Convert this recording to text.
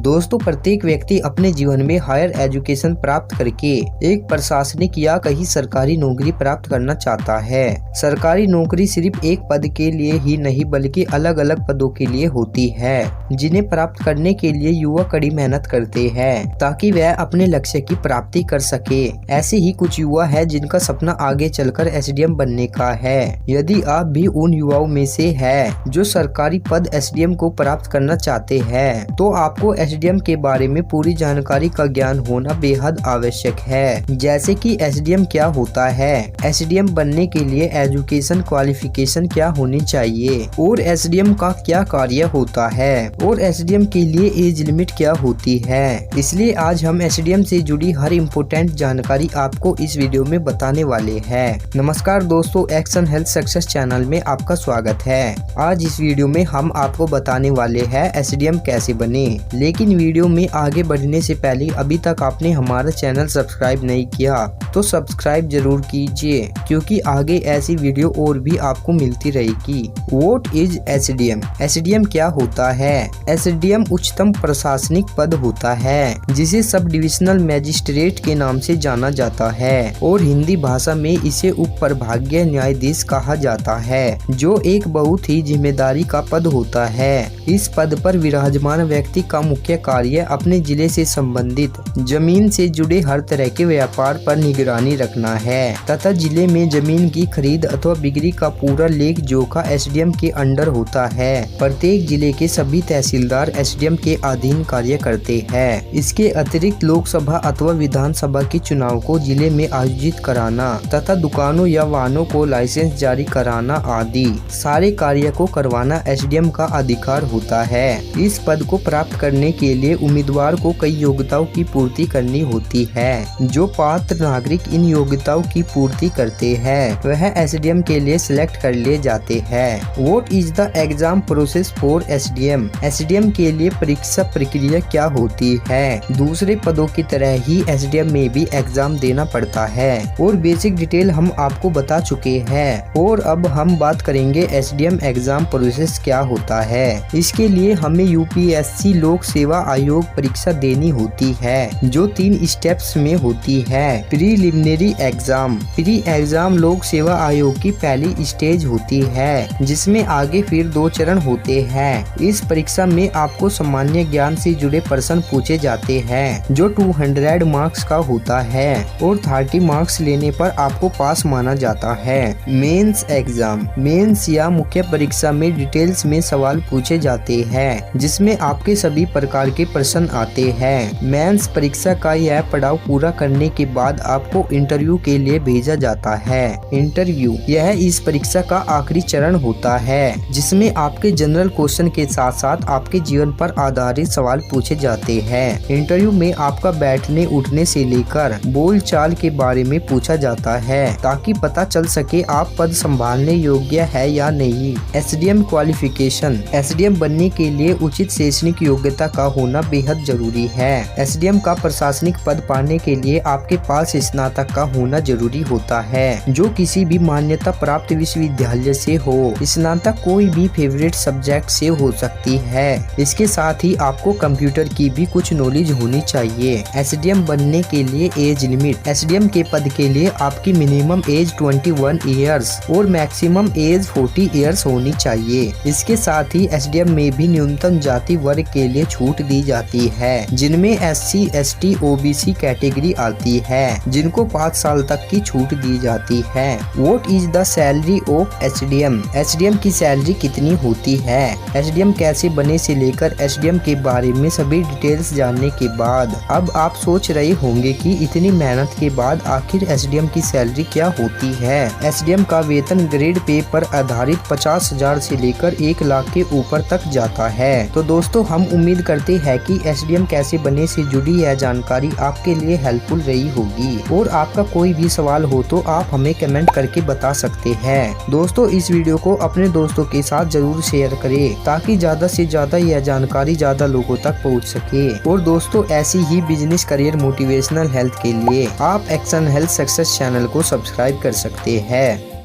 दोस्तों, प्रत्येक व्यक्ति अपने जीवन में हायर एजुकेशन प्राप्त करके एक प्रशासनिक या कहीं सरकारी नौकरी प्राप्त करना चाहता है। सरकारी नौकरी सिर्फ एक पद के लिए ही नहीं बल्कि अलग अलग पदों के लिए होती है, जिन्हें प्राप्त करने के लिए युवा कड़ी मेहनत करते हैं ताकि वह अपने लक्ष्य की प्राप्ति कर सके। ऐसे ही कुछ युवा है जिनका सपना आगे चलकर एसडीएम बनने का है। यदि आप भी उन युवाओं में से है जो सरकारी पद एसडीएम को प्राप्त करना चाहते हैं, तो आपको एसडीएम के बारे में पूरी जानकारी का ज्ञान होना बेहद आवश्यक है। जैसे कि एसडीएम क्या होता है, एसडीएम बनने के लिए एजुकेशन क्वालिफिकेशन क्या होनी चाहिए और एसडीएम का क्या कार्य होता है और एसडीएम के लिए एज लिमिट क्या होती है। इसलिए आज हम एसडीएम से जुड़ी हर इम्पोर्टेंट जानकारी आपको इस वीडियो में बताने वाले हैं। नमस्कार दोस्तों, एक्शन हेल्थ सक्सेस चैनल में आपका स्वागत है। आज इस वीडियो में हम आपको बताने वाले हैं एसडीएम कैसे बने। लेकिन वीडियो में आगे बढ़ने से पहले अभी तक आपने हमारा चैनल सब्सक्राइब नहीं किया तो सब्सक्राइब जरूर कीजिए, क्योंकि आगे ऐसी वीडियो और भी आपको मिलती रहेगी। What is SDM? एसडीएम क्या होता है? एसडीएम उच्चतम प्रशासनिक पद होता है जिसे सब डिविजनल मैजिस्ट्रेट के नाम से जाना जाता है और हिंदी भाषा में इसे उप प्रभागीय न्यायाधीश कहा जाता है, जो एक बहुत ही जिम्मेदारी का पद होता है। इस पद पर विराजमान व्यक्ति का मुख्य कार्य अपने जिले से संबंधित जमीन से जुड़े हर तरह के व्यापार पर निगरानी रखना है तथा जिले में जमीन की खरीद अथवा बिक्री का पूरा लेख जोखा एसडीएम के अंडर होता है। प्रत्येक जिले के सभी तहसीलदार एसडीएम के अधीन कार्य करते हैं। इसके अतिरिक्त लोकसभा अथवा विधानसभा के चुनाव को जिले में आयोजित कराना तथा दुकानों या वाहनों को लाइसेंस जारी कराना आदि सारे कार्य को करवाना एसडीएम का अधिकार होता है। इस पद को प्राप्त करने के लिए उम्मीदवार को कई योग्यताओं की पूर्ति करनी होती है। जो पात्र नागरिक इन योग्यताओं की पूर्ति करते हैं वह एसडीएम के लिए सिलेक्ट कर लिए जाते हैं। What is the exam process for SDM? SDM के लिए परीक्षा प्रक्रिया क्या होती है? दूसरे पदों की तरह ही एसडीएम में भी एग्जाम देना पड़ता है और बेसिक डिटेल हम आपको बता चुके हैं। और अब हम बात करेंगे एसडीएम एग्जाम प्रोसेस क्या होता है। इसके लिए हमें यूपीएससी लोक सेवा आयोग परीक्षा देनी होती है, जो 3 स्टेप्स में होती है। Preliminary exam. प्री एग्जाम लोक सेवा आयोग की पहली स्टेज होती है, जिसमें आगे फिर 2 चरण होते हैं। इस परीक्षा में आपको सामान्य ज्ञान से जुड़े प्रश्न पूछे जाते हैं, जो 200 मार्क्स का होता है और 30 मार्क्स लेने पर आपको पास माना जाता है। Mains exam. मेंस या मुख्य परीक्षा में डिटेल्स में सवाल पूछे जाते हैं, जिसमें आपके सभी प्रकार के प्रश्न आते हैं। मेंस परीक्षा का यह पड़ाव पूरा करने के बाद आपको इंटरव्यू के लिए भेजा जाता है। इंटरव्यू यह इस परीक्षा का आखिरी चरण होता है, जिसमें आपके जनरल क्वेश्चन के साथ साथ आपके जीवन पर आधारित सवाल पूछे जाते हैं। इंटरव्यू में आपका बैठने उठने से लेकर बोल चाल के बारे में पूछा जाता है, ताकि पता चल सके आप पद संभालने योग्य है या नहीं। SDM qualification. एसडीएम बनने के लिए उचित शैक्षणिक योग्यता का होना बेहद जरूरी है। एसडीएम का प्रशासनिक पद पाने के लिए आपके पास स्नातक का होना जरूरी होता है, जो किसी भी मान्यता प्राप्त विश्वविद्यालय से हो। स्नातक कोई भी फेवरेट सब्जेक्ट से हो सकती है। इसके साथ ही आपको कंप्यूटर की भी कुछ नॉलेज होनी चाहिए। एसडीएम बनने के लिए एज लिमिट। एसडीएम के पद के लिए आपकी मिनिमम एज 21 ईयर्स और मैक्सिमम एज 40 ईयर्स होनी चाहिए। इसके साथ ही एसडीएम में भी न्यूनतम जाति वर्ग के लिए छूट दी जाती है, जिनमें एससी, एसटी, ओबीसी कैटेगरी आती है, जिनको 5 साल तक की छूट दी जाती है। What is the salary of SDM? SDM की सैलरी कितनी होती है? एसडीएम कैसे बने से लेकर एसडीएम के बारे में सभी डिटेल्स जानने के बाद अब आप सोच रहे होंगे कि इतनी मेहनत के बाद आखिर एसडीएम की सैलरी क्या होती है। एसडीएम का वेतन ग्रेड पे पर आधारित 50,000 से लेकर 1 लाख के ऊपर तक जाता है। तो दोस्तों, हम उम्मीद करते हैं कि एसडीएम कैसे बने से जुड़ी यह जानकारी आपके लिए हेल्पफुल रही होगी। और आपका कोई भी सवाल हो तो आप हमें कमेंट करके बता सकते हैं। दोस्तों, इस वीडियो को अपने दोस्तों के साथ जरूर शेयर करें, ताकि ज्यादा से ज्यादा यह जानकारी ज्यादा लोगों तक पहुंच सके। और दोस्तों, ऐसी ही बिजनेस करियर मोटिवेशनल हेल्थ के लिए आप एक्शन हेल्थ सक्सेस चैनल को सब्सक्राइब कर सकते हैं।